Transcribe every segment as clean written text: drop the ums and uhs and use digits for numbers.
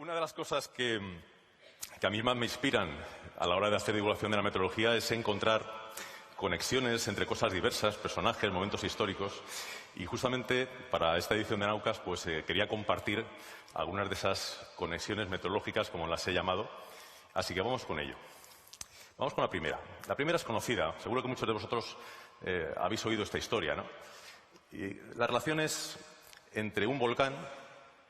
Una de las cosas que a mí más me inspiran a la hora de hacer divulgación de la meteorología es encontrar conexiones entre cosas diversas, personajes, momentos históricos. Y justamente para esta edición de Naucas pues, quería compartir algunas de esas conexiones meteorológicas, como las he llamado. Así que vamos con ello. Vamos con la primera. La primera es conocida. Seguro que muchos de vosotros habéis oído esta historia, ¿no? Y la relación es entre un volcán,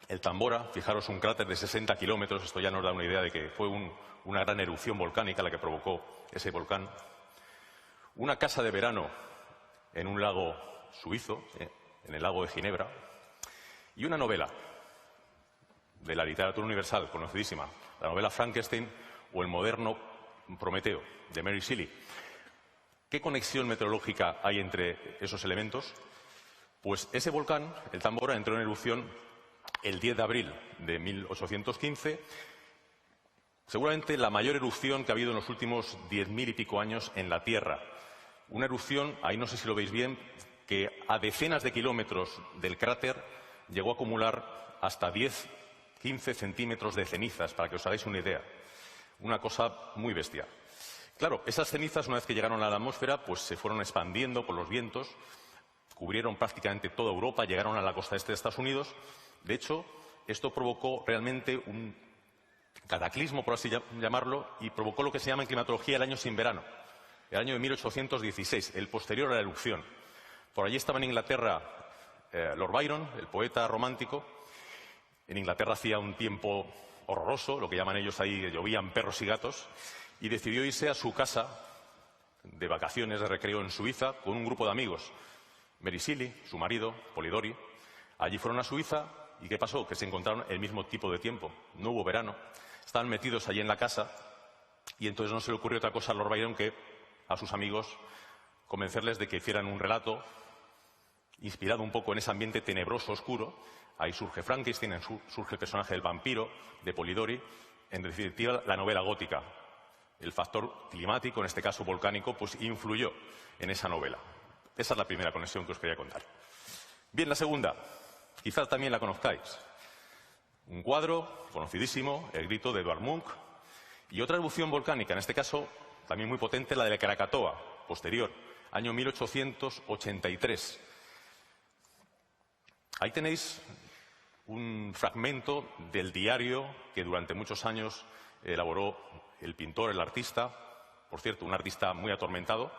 el Tambora, fijaros, un cráter de 60 kilómetros, esto ya nos da una idea de que fue una gran erupción volcánica la que provocó ese volcán. Una casa de verano en un lago suizo, en el lago de Ginebra. Y una novela de la literatura universal, conocidísima, la novela Frankenstein o el moderno Prometeo, de Mary Shelley. ¿Qué conexión meteorológica hay entre esos elementos? Pues ese volcán, el Tambora, entró en erupción el 10 de abril de 1815, seguramente la mayor erupción que ha habido en los últimos 10.000 y pico años en la Tierra. Una erupción, ahí no sé si lo veis bien, que a decenas de kilómetros del cráter llegó a acumular hasta 10-15 centímetros de cenizas, para que os hagáis una idea. Una cosa muy bestia. Claro, esas cenizas, una vez que llegaron a la atmósfera, pues se fueron expandiendo por los vientos, cubrieron prácticamente toda Europa, llegaron a la costa este de Estados Unidos. De hecho, esto provocó realmente un cataclismo, por así llamarlo, y provocó lo que se llama en climatología el año sin verano, el año de 1816, el posterior a la erupción. Por allí estaba en Inglaterra Lord Byron, el poeta romántico. En Inglaterra hacía un tiempo horroroso, lo que llaman ellos ahí, llovían perros y gatos, y decidió irse a su casa de vacaciones, de recreo en Suiza, con un grupo de amigos. Mary Shelley, su marido, Polidori. Allí fueron a Suiza. ¿Y qué pasó? Que se encontraron el mismo tipo de tiempo. No hubo verano. Estaban metidos allí en la casa y entonces no se le ocurrió otra cosa a Lord Byron que a sus amigos convencerles de que hicieran un relato inspirado un poco en ese ambiente tenebroso, oscuro. Ahí surge Frankenstein, surge el personaje del vampiro, de Polidori. En definitiva, la novela gótica. El factor climático, en este caso volcánico, pues influyó en esa novela. Esa es la primera conexión que os quería contar. Bien, la segunda. Quizás también la conozcáis. Un cuadro conocidísimo, El grito de Edvard Munch, y otra erupción volcánica, en este caso también muy potente, la de Krakatoa, posterior, año 1883. Ahí tenéis un fragmento del diario que durante muchos años elaboró el pintor, el artista, por cierto, un artista muy atormentado,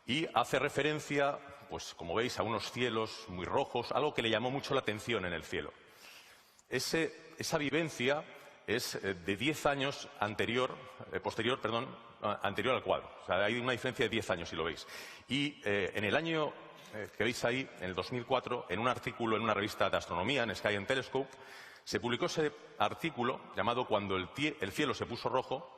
y hace referencia, pues como veis, a unos cielos muy rojos, algo que le llamó mucho la atención en el cielo. Esa vivencia es de 10 años anterior al cuadro. O sea, hay una diferencia de 10 años, si lo veis. Y en el año que veis ahí, en el 2004, en un artículo en una revista de astronomía, en Sky and Telescope, se publicó ese artículo llamado Cuando el cielo se puso rojo,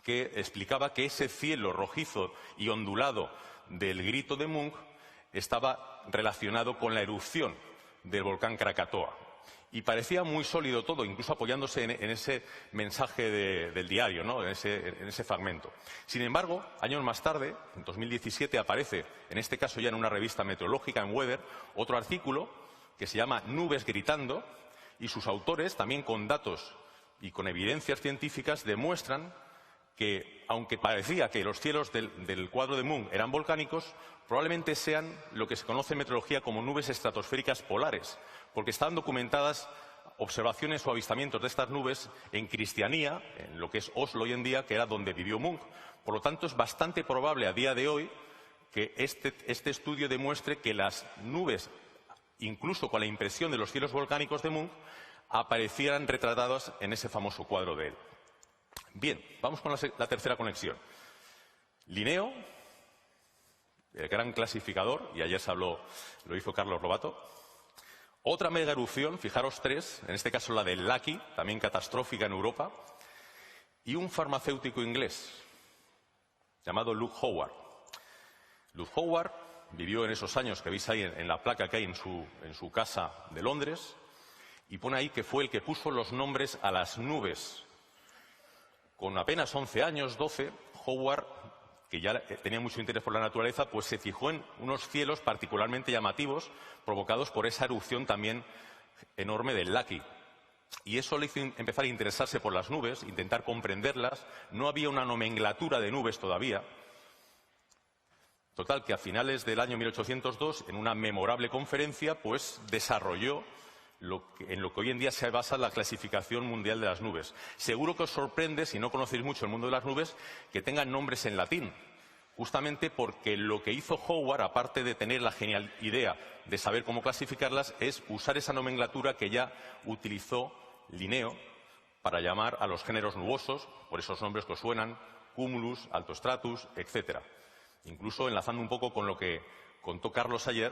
que explicaba que ese cielo rojizo y ondulado del grito de Munch estaba relacionado con la erupción del volcán Krakatoa. Y parecía muy sólido todo, incluso apoyándose en ese mensaje del diario, ¿no? en ese fragmento. Sin embargo, años más tarde, en 2017, aparece, en este caso ya en una revista meteorológica, en Weather, otro artículo que se llama Nubes gritando, y sus autores, también con datos y con evidencias científicas, demuestran que, aunque parecía que los cielos del cuadro de Munch eran volcánicos, probablemente sean lo que se conoce en meteorología como nubes estratosféricas polares, porque están documentadas observaciones o avistamientos de estas nubes en Cristianía, en lo que es Oslo hoy en día, que era donde vivió Munch. Por lo tanto, es bastante probable a día de hoy que este estudio demuestre que las nubes, incluso con la impresión de los cielos volcánicos de Munch, aparecieran retratadas en ese famoso cuadro de él. Bien, vamos con la tercera conexión. Linneo, el gran clasificador, y ayer se habló, lo hizo Carlos Lobato. Otra mega erupción, fijaros tres, en este caso la del Laki, también catastrófica en Europa, y un farmacéutico inglés llamado Luke Howard. Luke Howard vivió en esos años que veis ahí en la placa que hay en su casa de Londres, y pone ahí que fue el que puso los nombres a las nubes. Con apenas 11 años, 12, Howard, que ya tenía mucho interés por la naturaleza, pues se fijó en unos cielos particularmente llamativos provocados por esa erupción también enorme del Laki. y eso le hizo empezar a interesarse por las nubes, intentar comprenderlas. No había una nomenclatura de nubes todavía. Total, que a finales del año 1802, en una memorable conferencia, pues desarrolló en lo que hoy en día se basa la clasificación mundial de las nubes. Seguro que os sorprende, si no conocéis mucho el mundo de las nubes, que tengan nombres en latín, justamente porque lo que hizo Howard, aparte de tener la genial idea de saber cómo clasificarlas, es usar esa nomenclatura que ya utilizó Linneo para llamar a los géneros nubosos, por esos nombres que os suenan, cumulus, altostratus, etcétera. Incluso enlazando un poco con lo que contó Carlos ayer,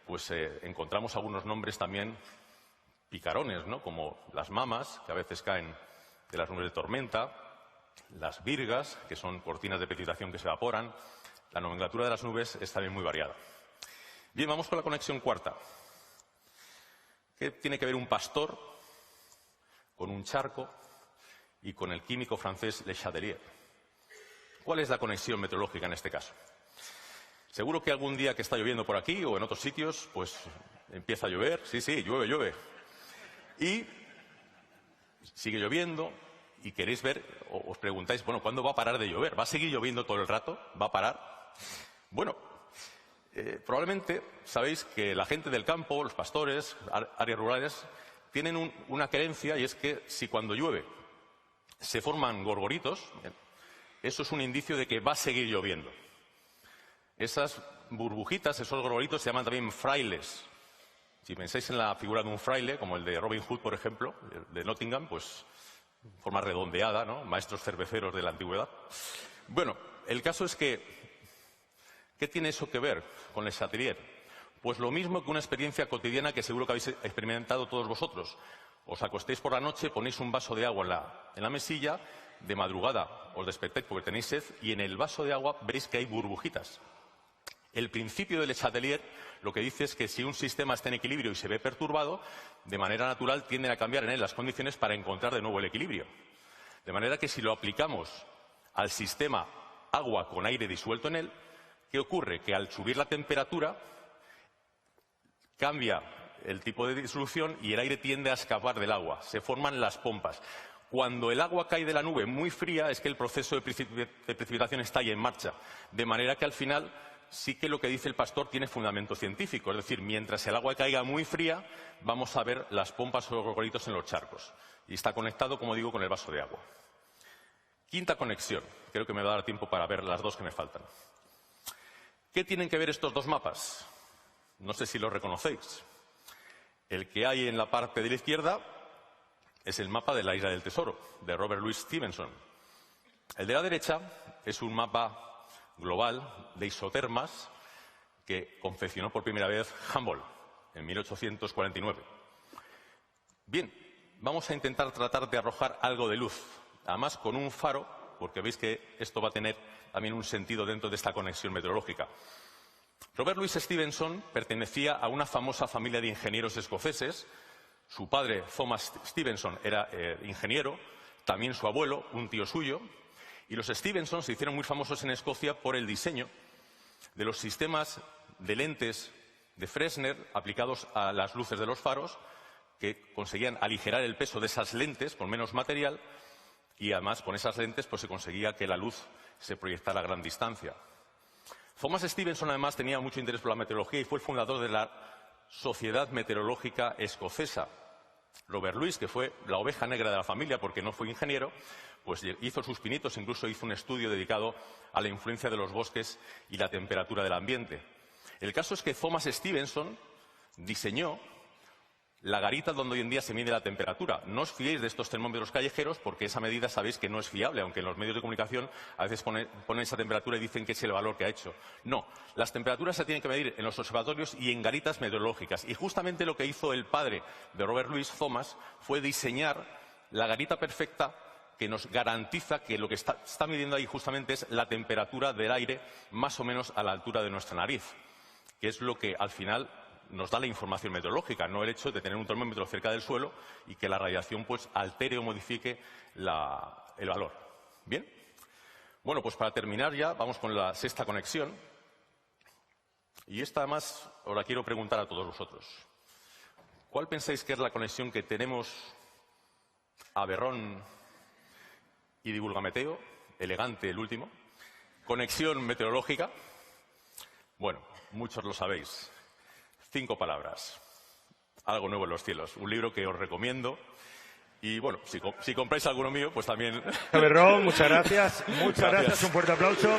pues encontramos algunos nombres también picarones, ¿no? Como las mamas, que a veces caen de las nubes de tormenta, las virgas, que son cortinas de precipitación que se evaporan. La nomenclatura de las nubes es también muy variada. Bien, vamos con la conexión cuarta. ¿Qué tiene que ver un pastor con un charco y con el químico francés Le Chatelier? ¿Cuál es la conexión meteorológica en este caso? Seguro que algún día que está lloviendo por aquí o en otros sitios, pues empieza a llover. Sí, llueve. Y sigue lloviendo y queréis ver, o os preguntáis, bueno, ¿cuándo va a parar de llover? ¿Va a seguir lloviendo todo el rato? ¿Va a parar? Bueno, probablemente sabéis que la gente del campo, los pastores, áreas rurales, tienen una creencia, y es que si cuando llueve se forman gorgoritos, eso es un indicio de que va a seguir lloviendo. Esas burbujitas, esos gorgoritos se llaman también frailes. Si pensáis en la figura de un fraile, como el de Robin Hood, por ejemplo, de Nottingham, pues forma redondeada, ¿no? Maestros cerveceros de la antigüedad. Bueno, el caso es que, ¿qué tiene eso que ver con Le Chatelier? Pues lo mismo que una experiencia cotidiana que seguro que habéis experimentado todos vosotros. Os acostéis por la noche, ponéis un vaso de agua en la mesilla, de madrugada os despertáis porque tenéis sed, y en el vaso de agua veis que hay burbujitas. El principio de Le Chatelier lo que dice es que si un sistema está en equilibrio y se ve perturbado, de manera natural tienden a cambiar en él las condiciones para encontrar de nuevo el equilibrio. De manera que si lo aplicamos al sistema agua con aire disuelto en él, ¿qué ocurre? Que al subir la temperatura cambia el tipo de disolución y el aire tiende a escapar del agua. Se forman las pompas. Cuando el agua cae de la nube muy fría es que el proceso de precipitación está ya en marcha. De manera que al final sí que lo que dice el pastor tiene fundamento científico. Es decir, mientras el agua caiga muy fría, vamos a ver las pompas o los gorgoritos en los charcos. Y está conectado, como digo, con el vaso de agua. Quinta conexión. Creo que me va a dar tiempo para ver las dos que me faltan. ¿Qué tienen que ver estos dos mapas? No sé si los reconocéis. El que hay en la parte de la izquierda es el mapa de la Isla del Tesoro, de Robert Louis Stevenson. El de la derecha es un mapa global de isotermas que confeccionó por primera vez Humboldt en 1849. Bien, vamos a intentar tratar de arrojar algo de luz, además con un faro, porque veis que esto va a tener también un sentido dentro de esta conexión meteorológica. Robert Louis Stevenson pertenecía a una famosa familia de ingenieros escoceses. Su padre, Thomas Stevenson, era ingeniero, también su abuelo, un tío suyo. Y los Stevenson se hicieron muy famosos en Escocia por el diseño de los sistemas de lentes de Fresnel aplicados a las luces de los faros, que conseguían aligerar el peso de esas lentes con menos material, y además con esas lentes pues se conseguía que la luz se proyectara a gran distancia. Thomas Stevenson además tenía mucho interés por la meteorología y fue el fundador de la Sociedad Meteorológica Escocesa. Robert Louis, que fue la oveja negra de la familia porque no fue ingeniero, pues hizo sus pinitos, incluso hizo un estudio dedicado a la influencia de los bosques y la temperatura del ambiente. El caso es que Thomas Stevenson diseñó la garita donde hoy en día se mide la temperatura. No os fiéis de estos termómetros callejeros porque esa medida sabéis que no es fiable, aunque en los medios de comunicación a veces ponen esa temperatura y dicen que es el valor que ha hecho. No, las temperaturas se tienen que medir en los observatorios y en garitas meteorológicas. Y justamente lo que hizo el padre de Robert Louis, Thomas, fue diseñar la garita perfecta que nos garantiza que lo que está midiendo ahí justamente es la temperatura del aire más o menos a la altura de nuestra nariz, que es lo que al final nos da la información meteorológica, no el hecho de tener un termómetro cerca del suelo y que la radiación pues altere o modifique el valor. ¿Bien? Bueno, pues para terminar ya vamos con la sexta conexión. Y esta además os la quiero preguntar a todos vosotros. ¿Cuál pensáis que es la conexión que tenemos Aberrón y Divulgameteo, elegante el último. Conexión meteorológica. Bueno, muchos lo sabéis. 5 palabras. Algo nuevo en los cielos. Un libro que os recomiendo. Y bueno, si compráis alguno mío, pues también... Aberrón, muchas gracias. Muchas gracias. Un fuerte aplauso.